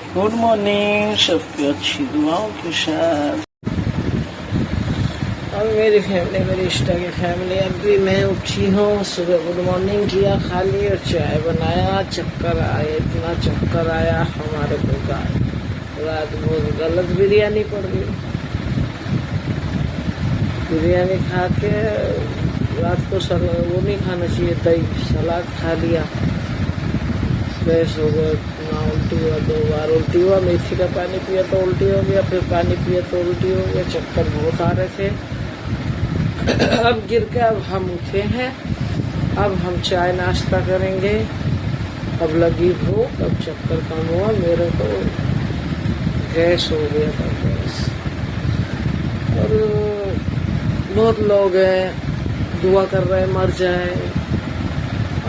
Good morning, सबकी अच्छी दुआओं के साथ। अब मेरी फैमिली, मेरी इंस्टा की फैमिली, अभी मैं उठी हूँ, सुबह गुड मॉर्निंग किया, खा ली और चाय बनाया। चक्कर आए, इतना चक्कर आया हमारे को रात बहुत गलत बिरयानी पड़ गई। बिरयानी खा के रात को वो नहीं खाना चाहिए, दही सलाद खा लिया, गैस हो गया, उल्टी हुआ, 2 बार उल्टी हुआ। मेथी का पानी पिया तो उल्टी हो गया, फिर पानी पिया तो उल्टी हो गया। चक्कर बहुत आ रहे थे। अब गिर के अब हम उठे हैं, अब हम चाय नाश्ता करेंगे। अब लगी भूख, अब चक्कर कम हुआ, मेरे को गैस हो गया था, गैस। और बहुत लोग हैं दुआ कर रहे हैं मर जाए,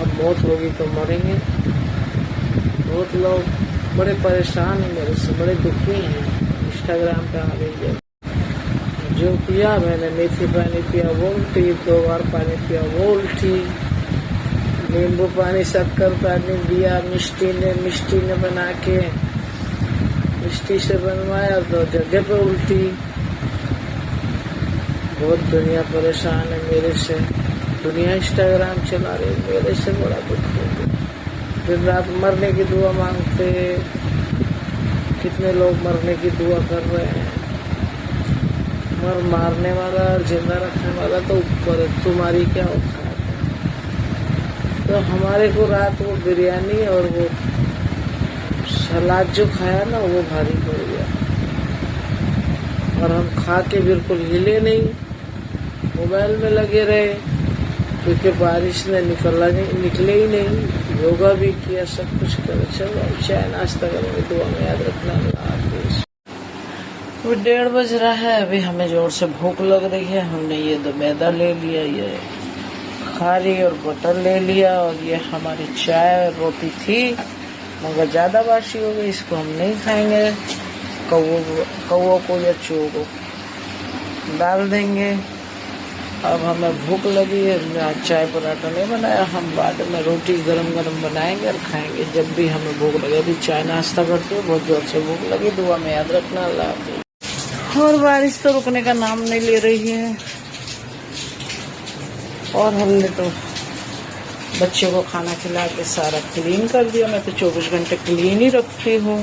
अब मौत होगी तो मरेंगे। बहुत लोग बड़े परेशान हैं मेरे से, बड़े दुखी हैं। इंस्टाग्राम पे आ गई है। जो पिया मैंने, मेथी पानी पिया वो उल्टी, 2 बार पानी पिया वो उल्टी, नींबू पानी शक्कर पानी पिया, मिष्टी ने बना के मिष्टी से बनवाया तो जगह पे उल्टी। बहुत दुनिया परेशान है मेरे से, दुनिया इंस्टाग्राम चला रही, मेरे से बड़ा दुख हो गया। दिन रात मरने की दुआ मांगते, कितने लोग मरने की दुआ कर रहे हैं। मारने वाला और जिंदा रखने वाला तो ऊपर है, तुम्हारी क्या औकात है। तो हमारे को रात वो बिरयानी और वो सलाद जो खाया ना, वो भारी पड़ गया और हम खा के बिल्कुल हिले नहीं, मोबाइल में लगे रहे, क्योंकि बारिश ने निकले ही नहीं। योगा भी किया, सब कुछ करा। चलो चाय नाश्ता करेंगे, दुआ में याद रखना। अल्लाह हाफिज़। वो 1:30 बज रहा है, अभी हमें जोर से भूख लग रही है। हमने ये 2 मैदा ले लिया, ये खारी और बटर ले लिया, और ये हमारी चाय और रोटी थी, मगर ज़्यादा बासी हो गई, इसको हम नहीं खाएंगे। कौवों को या चूहों को डाल देंगे। अब हमें भूख लगी है, आज चाय पराठा नहीं बनाया, हम बाद में रोटी गरम बनाएंगे और खाएंगे जब भी हमें भूख लगे। अभी चाय नाश्ता करते हैं, बहुत जोर से भूख लगी। दुआ में याद रखना। अल्लाह हाफिज़। और बारिश तो रुकने का नाम नहीं ले रही है, और हमने तो बच्चे को खाना खिला के सारा क्लीन कर दिया। मैं तो 24 घंटे क्लीन ही रखती हूँ,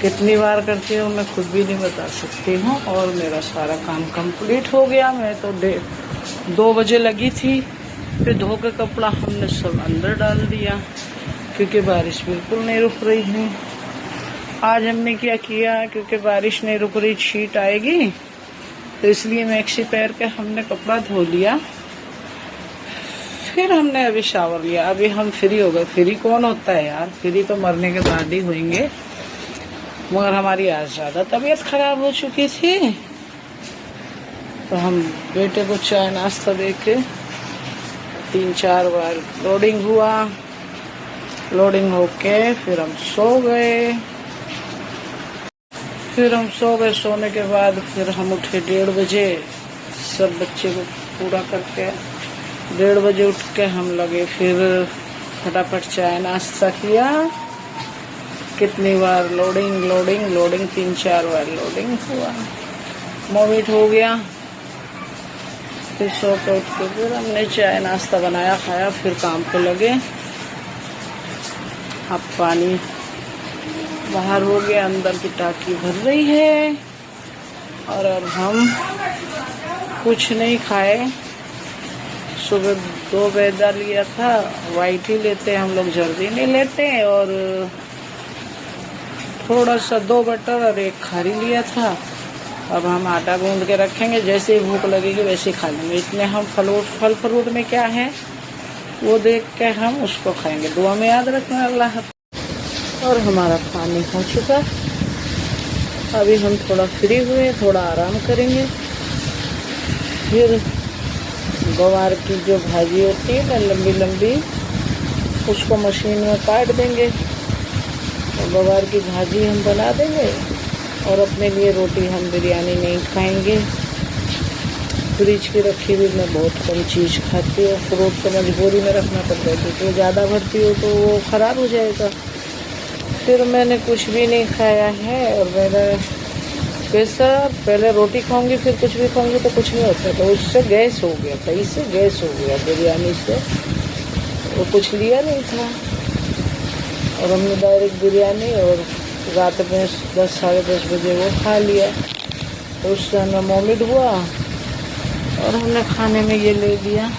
कितनी बार करती हूँ मैं खुद भी नहीं बता सकती हूँ। और मेरा सारा काम कंप्लीट हो गया। मैं तो 2 बजे लगी थी, फिर धो के कपड़ा हमने सब अंदर डाल दिया, क्योंकि बारिश बिल्कुल नहीं रुक रही है। आज हमने क्या किया, क्योंकि बारिश नहीं रुक रही, छींट आएगी, तो इसलिए मैक्सी पहन के हमने कपड़ा धो लिया। फिर हमने अभी शावर लिया, अभी हम फ्री हो गए। फ्री कौन होता है यार, फ्री तो मरने के बाद ही होंगे। मगर हमारी आज ज़्यादा तबीयत खराब हो चुकी थी, तो हम बेटे को चाय नाश्ता दे के 3-4 बार लोडिंग हुआ। लोडिंग होके फिर हम सो गए। सोने के बाद फिर हम उठे 1:30 बजे, सब बच्चे को पूरा करके 1:30 बजे उठ के हम लगे, फिर फटाफट चाय नाश्ता किया। कितनी बार लोडिंग 3-4 बार लोडिंग हुआ, मोमिट हो गया। फिर सो के उठ के फिर हमने चाय नाश्ता बनाया, खाया, फिर काम पे लगे। अब पानी बाहर हो गया, अंदर की टाकी भर रही है, और अब हम कुछ नहीं खाए। सुबह 2 मैदा लिया था, वाइट ही लेते हम लोग, जल्दी नहीं लेते, और थोड़ा सा 2 बटर और 1 खारी लिया था। अब हम आटा गूंद के रखेंगे, जैसे ही भूख लगेगी वैसे ही खा लेंगे। इतने हम फल फ्रूट में क्या है वो देख के हम उसको खाएंगे। दुआ में याद रखना। अल्लाह हाफिज़। और हमारा पानी हो चुका, अभी हम थोड़ा फ्री हुए, थोड़ा आराम करेंगे। फिर गवार की जो भाजी होती है ना, लंबी, उसको मशीन में काट देंगे, गवार की भाजी हम बना देंगे। और अपने लिए रोटी, हम बिरयानी नहीं खाएंगे। फ्रिज की रखी हुई मैं बहुत कम चीज़ खाती हूँ। फ्रूट तो मजबूरी में रखना पड़ता है, क्योंकि ज़्यादा भरती हो तो वो ख़राब हो जाएगा। फिर मैंने कुछ भी नहीं खाया है और मैंने कैसा पहले रोटी खाऊंगी फिर कुछ भी खाऊंगी तो कुछ नहीं होता, तो उससे गैस हो गया था, इससे गैस हो गया बिरयानी से। वो कुछ लिया नहीं था और हमने डायरेक्ट बिरयानी और रात में 10 साढ़े 10 बजे वो खा लिया। तो उससे हमें वॉमिट हुआ और हमने खाने में ये ले लिया,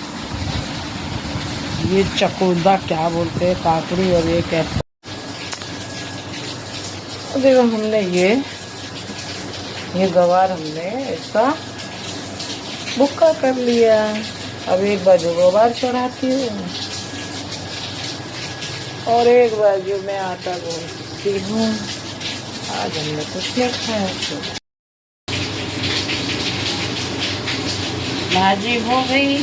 ये चकोदा क्या बोलते हैं, काकड़ी, और ये कहते देखो हमने ये गवार हमने ऐसा भुक्का कर लिया। अब एक बाजू गवार चढ़ाती हूँ और एक बाजू में आटा गूंथती हूँ। आज हमने कुछ नहीं खाया। तो भाजी हो गई,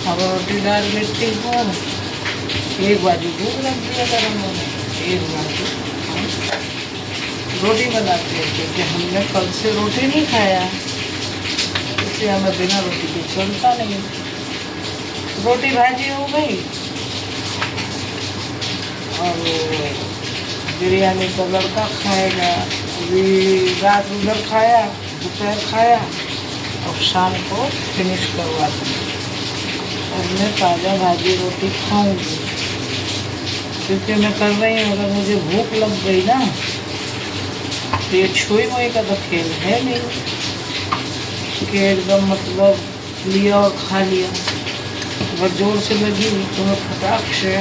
अब रोटी डाल लेती हूँ। एक बाजू भूख लग गया गरम होने, एक बाजू रोटी बनाते हैं क्योंकि हमने कल से रोटी नहीं खाया, इसलिए हमें बिना रोटी के चलता नहीं। रोटी भाजी हो गई और बिरयानी का लड़का खाएगा। अभी रात उधर खाया, दोपहर खाया और शाम को फिनिश करवा दूँगी। और मैं ताज़ा भाजी रोटी खाऊंगी क्योंकि मैं कर रही हूँ। अगर मुझे भूख लग गई ना तो ये छुई मुई का तो खेल है नहीं कि एकदम मतलब लिया और खा लिया। अगर जोर से लगी तो मैं फटाक से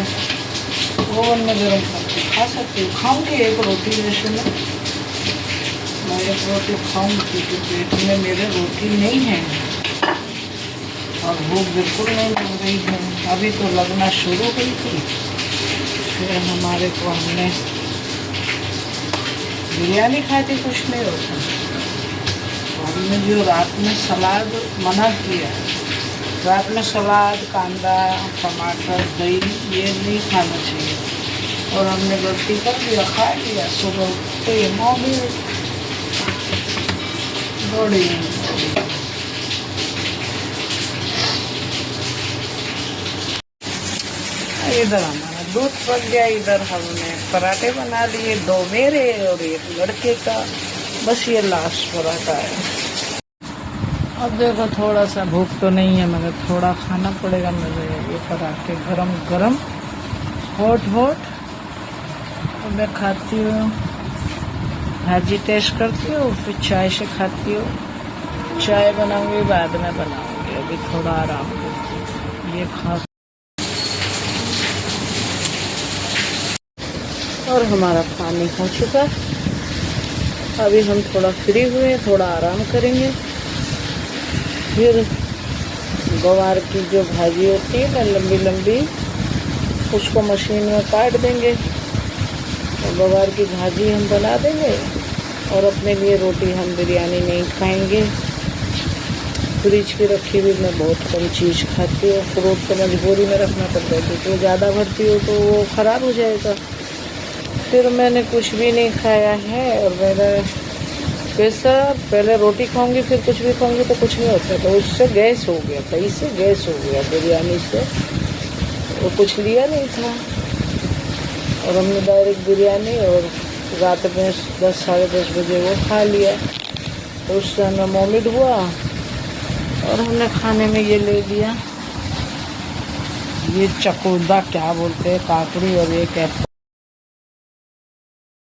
ओवन में गर्म करके खा सकती हूँ। खाऊंगी एक रोटी, जैसे मैं एक रोटी खाऊंगी क्योंकि पेट में मेरे रोटी नहीं है और भूख बिल्कुल नहीं लग रही है। अभी तो लगना शुरू हुई थी, फिर हमारे को हमने बिरयानी खाई थी, कुछ नहीं होता। तो हमने जो रात में सलाद मना किया, रात में सलाद, कांदा, टमाटर, दही ये नहीं खाना चाहिए और हमने गलती कर लिया, खा लिया। सुबह उठते मॉर्निंग बड़ी इधर हमारा दूध पक गया, इधर हमने पराठे बना लिए, 2 मेरे और 1 लड़के का। बस ये लास्ट पराठा है। अब देखो थोड़ा सा भूख तो नहीं है मगर थोड़ा खाना पड़ेगा मुझे। ये पराठे गरम गरम हॉट और मैं खाती हूँ, भाजी टेस्ट करती हूँ, फिर चाय से खाती हूँ। चाय बनाऊंगी बाद में बनाऊंगी, अभी थोड़ा आराम करती हूँ। ये खा और हमारा पानी हो चुका। अभी हम थोड़ा फ्री हुए, थोड़ा आराम करेंगे। फिर गवार की जो भाजी होती है ना लंबी लंबी, उसको मशीन में काट देंगे और गवार की भाजी हम बना देंगे। और अपने लिए रोटी, हम बिरयानी नहीं खाएंगे। फ्रिज की रखी हुई मैं बहुत कम चीज़ खाती हूँ। फ्रूट तो मजबूरी में रखना पड़ता है क्योंकि ज़्यादा भरती हो तो वो ख़राब हो जाएगा। फिर मैंने कुछ भी नहीं खाया है और मैंने कैसा पहले रोटी खाऊंगी फिर कुछ भी खाऊंगी तो कुछ नहीं होता, तो उससे गैस हो गया था, इससे गैस हो गया बिरयानी से। वो कुछ लिया नहीं था और हमने डायरेक्ट बिरयानी और रात में 10 साढ़े 10 बजे वो खा लिया। तो उससे हमें वॉमिट हुआ और हमने खाने में ये ले लिया, ये चकोदा क्या बोलते हैं, काकड़ी, और ये कहते